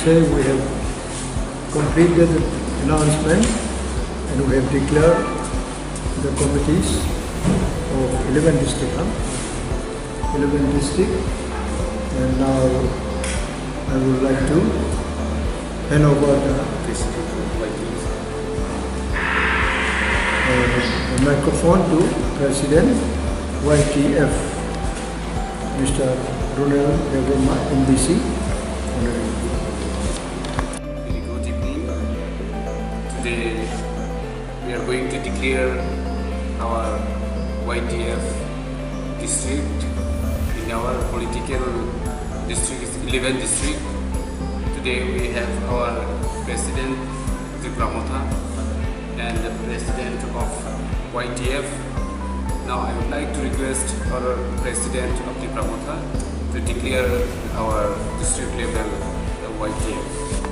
say we have completed the announcement and we have declared the committees of 11 districts. 11 districts, and now I would like to hand over the microphone to President YTF, Mr. Ronald Devama, MDC. Very good evening. Today we are going to declare our YTF district in our political district is 11 district. Today we have our President Pramotha and the President of YTF. Now I would like to request our President of the Pramotha to declare our district level YTF.